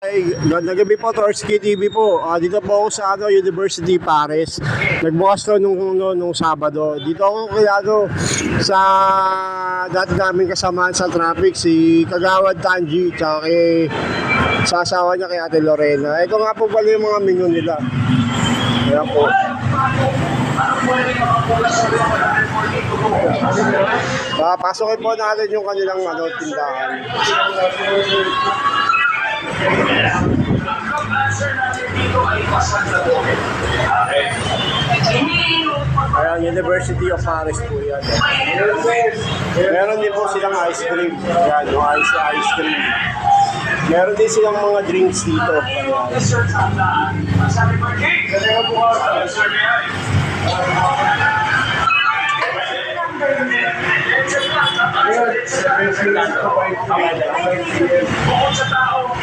Ay, ganda gabi po, Torski TV po. Dito po ako sa University Paris. Nagbukas to nung Sabado. Dito ako kaya sa dati namin kasamahan sa traffic, si Kagawad Tanji, tsaka sa asawa niya kay Ate Lorena. Ito nga po pala yung mga menu nila. Ayan po. Pasokin po natin yung kanilang tindahan. Ayan, University of Paris po yan. Meron din po silang ice cream. Ayan, yung ice cream. Meron din silang mga drinks dito. Bukod sa tao,